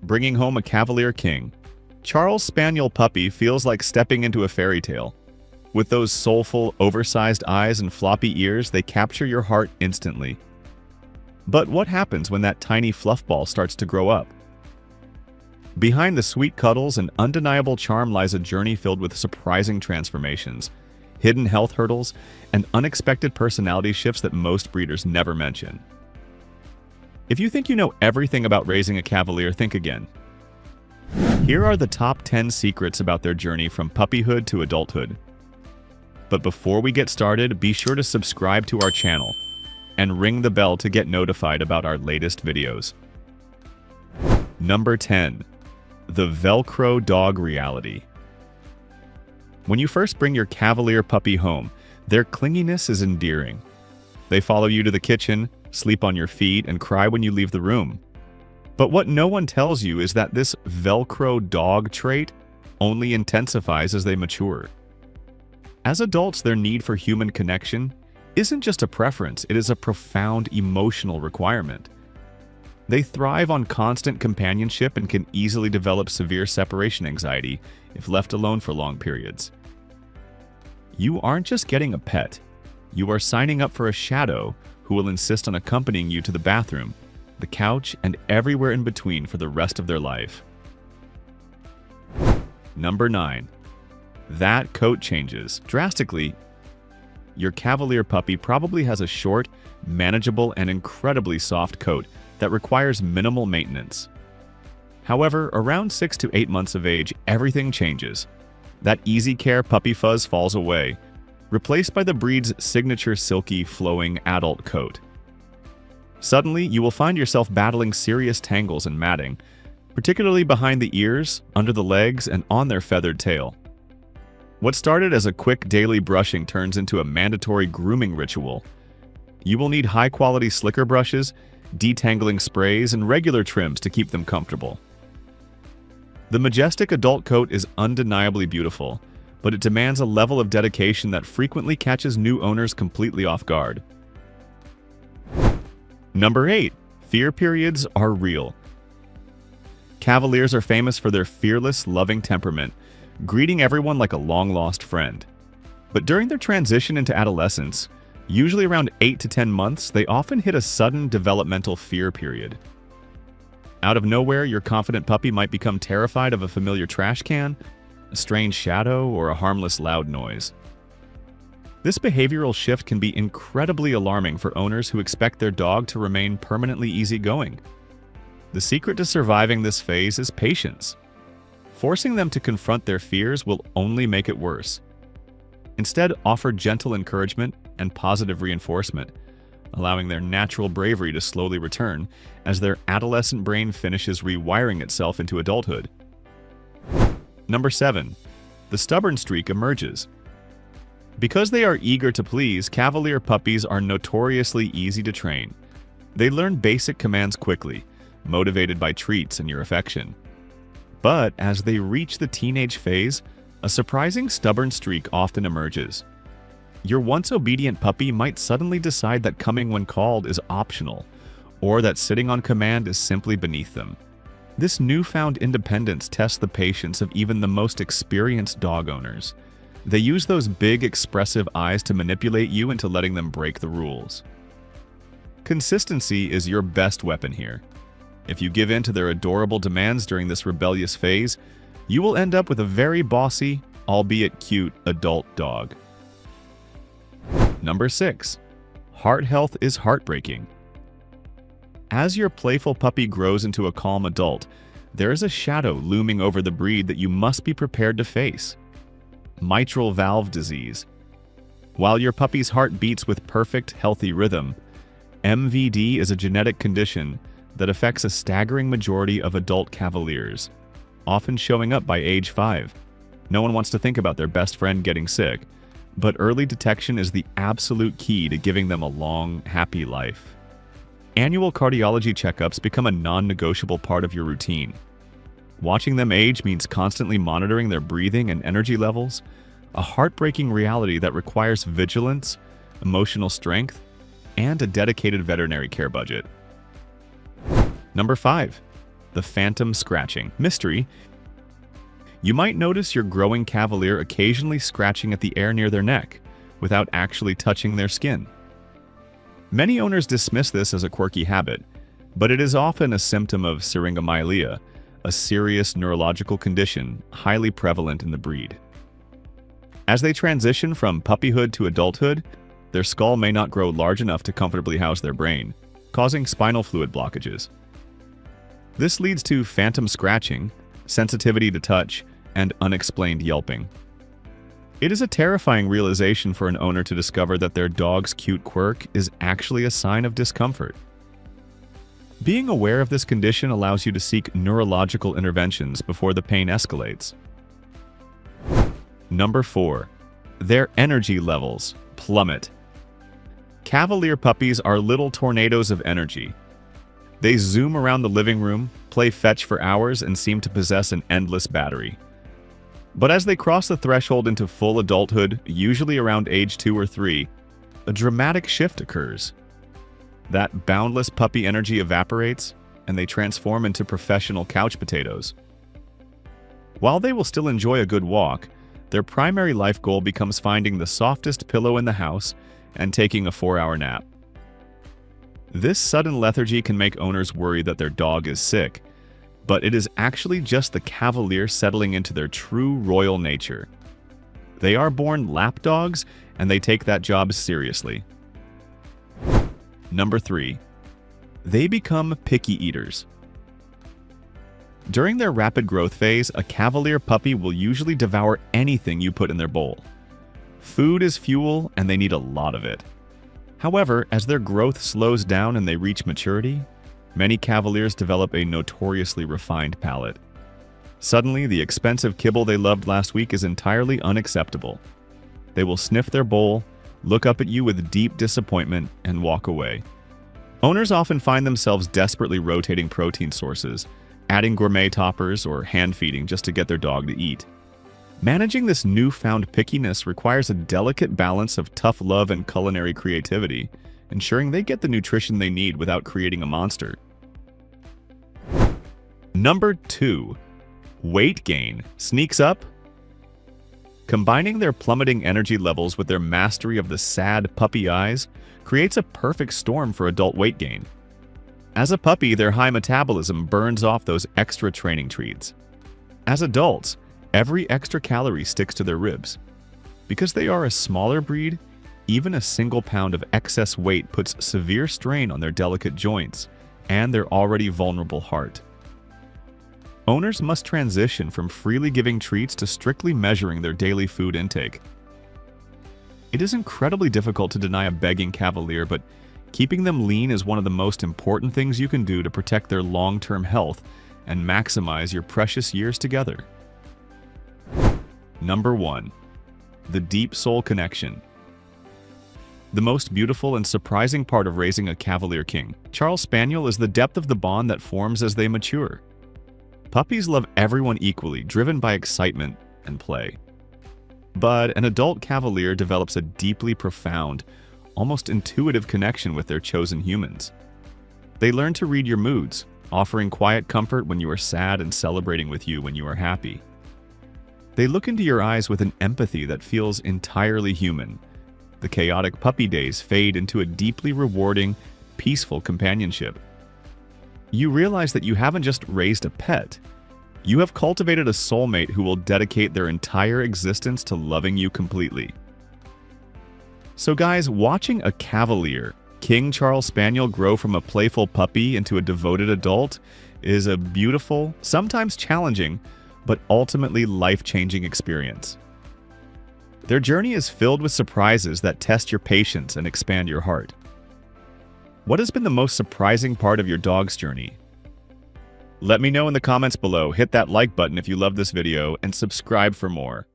bringing home a Cavalier King Charles Spaniel puppy feels like stepping into a fairy tale. With those soulful, oversized eyes and floppy ears, they capture your heart instantly. But what happens when that tiny fluff ball starts to grow up? Behind the sweet cuddles and undeniable charm lies a journey filled with surprising transformations, hidden health hurdles, and unexpected personality shifts that most breeders never mention. If you think you know everything about raising a Cavalier, think again. Here are the top 10 secrets about their journey from puppyhood to adulthood. But before we get started, be sure to subscribe to our channel and ring the bell to get notified about our latest videos. Number 10. The Velcro Dog Reality. When you first bring your Cavalier puppy home, their clinginess is endearing. They follow you to the kitchen, sleep on your feet, and cry when you leave the room. But what no one tells you is that this Velcro dog trait only intensifies as they mature. As adults, their need for human connection isn't just a preference, it is a profound emotional requirement. They thrive on constant companionship and can easily develop severe separation anxiety if left alone for long periods. You aren't just getting a pet, you are signing up for a shadow who will insist on accompanying you to the bathroom, the couch, and everywhere in between for the rest of their life. Number 9. That coat changes drastically. Your Cavalier puppy probably has a short, manageable, and incredibly soft coat that requires minimal maintenance. However, around 6 to 8 months of age, everything changes. That easy care puppy fuzz falls away, replaced by the breed's signature silky, flowing adult coat. Suddenly, you will find yourself battling serious tangles and matting, particularly behind the ears, under the legs, and on their feathered tail. What started as a quick daily brushing turns into a mandatory grooming ritual. You will need high-quality slicker brushes, detangling sprays, and regular trims to keep them comfortable. The majestic adult coat is undeniably beautiful, but it demands a level of dedication that frequently catches new owners completely off guard. Number 8. Fear periods are real. Cavaliers are famous for their fearless, loving temperament, greeting everyone like a long-lost friend. But during their transition into adolescence, usually around 8 to 10 months, they often hit a sudden developmental fear period. Out of nowhere, your confident puppy might become terrified of a familiar trash can, a strange shadow, or a harmless loud noise. This behavioral shift can be incredibly alarming for owners who expect their dog to remain permanently easygoing. The secret to surviving this phase is patience. Forcing them to confront their fears will only make it worse. Instead, offer gentle encouragement and positive reinforcement, allowing their natural bravery to slowly return as their adolescent brain finishes rewiring itself into adulthood. Number 7. The stubborn streak emerges. Because they are eager to please, Cavalier puppies are notoriously easy to train. They learn basic commands quickly, motivated by treats and your affection. But as they reach the teenage phase, a surprising stubborn streak often emerges. Your once obedient puppy might suddenly decide that coming when called is optional, or that sitting on command is simply beneath them. This newfound independence tests the patience of even the most experienced dog owners. They use those big, expressive eyes to manipulate you into letting them break the rules. Consistency is your best weapon here. If you give in to their adorable demands during this rebellious phase, you will end up with a very bossy, albeit cute, adult dog. Number 6. Heart health is heartbreaking. As your playful puppy grows into a calm adult, there is a shadow looming over the breed that you must be prepared to face: mitral valve disease. While your puppy's heart beats with perfect, healthy rhythm, MVD is a genetic condition that affects a staggering majority of adult Cavaliers, often showing up by age 5. No one wants to think about their best friend getting sick, but early detection is the absolute key to giving them a long, happy life. Annual cardiology checkups become a non-negotiable part of your routine. Watching them age means constantly monitoring their breathing and energy levels, a heartbreaking reality that requires vigilance, emotional strength, and a dedicated veterinary care budget. Number 5. the phantom scratching. Mystery: you might notice your growing Cavalier occasionally scratching at the air near their neck, without actually touching their skin. Many owners dismiss this as a quirky habit, but it is often a symptom of syringomyelia, a serious neurological condition highly prevalent in the breed. As they transition from puppyhood to adulthood, their skull may not grow large enough to comfortably house their brain, causing spinal fluid blockages. This leads to phantom scratching, sensitivity to touch, and unexplained yelping. It is a terrifying realization for an owner to discover that their dog's cute quirk is actually a sign of discomfort. Being aware of this condition allows you to seek neurological interventions before the pain escalates. Number 4. Their energy levels plummet. Cavalier puppies are little tornadoes of energy. They zoom around the living room, play fetch for hours, and seem to possess an endless battery. But as they cross the threshold into full adulthood, usually around age 2 or 3, a dramatic shift occurs. That boundless puppy energy evaporates, and they transform into professional couch potatoes. While they will still enjoy a good walk, their primary life goal becomes finding the softest pillow in the house and taking a 4-hour nap. This sudden lethargy can make owners worry that their dog is sick, but it is actually just the Cavalier settling into their true royal nature. They are born lapdogs, and they take that job seriously. Number 3. They become picky eaters. During their rapid growth phase, a Cavalier puppy will usually devour anything you put in their bowl. Food is fuel, and they need a lot of it. However, as their growth slows down and they reach maturity, many Cavaliers develop a notoriously refined palate. Suddenly, the expensive kibble they loved last week is entirely unacceptable. They will sniff their bowl, look up at you with deep disappointment, and walk away. Owners often find themselves desperately rotating protein sources, adding gourmet toppers or hand-feeding just to get their dog to eat. Managing this newfound pickiness requires a delicate balance of tough love and culinary creativity, ensuring they get the nutrition they need without creating a monster. Number 2. Weight gain sneaks up. Combining their plummeting energy levels with their mastery of the sad puppy eyes creates a perfect storm for adult weight gain. As a puppy, their high metabolism burns off those extra training treats. As adults, every extra calorie sticks to their ribs. Because they are a smaller breed, even a single pound of excess weight puts severe strain on their delicate joints and their already vulnerable heart. Owners must transition from freely giving treats to strictly measuring their daily food intake. It is incredibly difficult to deny a begging Cavalier, but keeping them lean is one of the most important things you can do to protect their long-term health and maximize your precious years together. Number 1. The deep soul connection. The most beautiful and surprising part of raising a Cavalier King Charles Spaniel is the depth of the bond that forms as they mature. Puppies love everyone equally, driven by excitement and play. But an adult Cavalier develops a deeply profound, almost intuitive connection with their chosen humans. They learn to read your moods, offering quiet comfort when you are sad and celebrating with you when you are happy. They look into your eyes with an empathy that feels entirely human. The chaotic puppy days fade into a deeply rewarding, peaceful companionship. You realize that you haven't just raised a pet. You have cultivated a soulmate who will dedicate their entire existence to loving you completely. So guys, watching a Cavalier King Charles Spaniel grow from a playful puppy into a devoted adult is a beautiful, sometimes challenging, but ultimately life-changing experience. Their journey is filled with surprises that test your patience and expand your heart. What has been the most surprising part of your dog's journey? Let me know in the comments below, hit that like button if you love this video, and subscribe for more.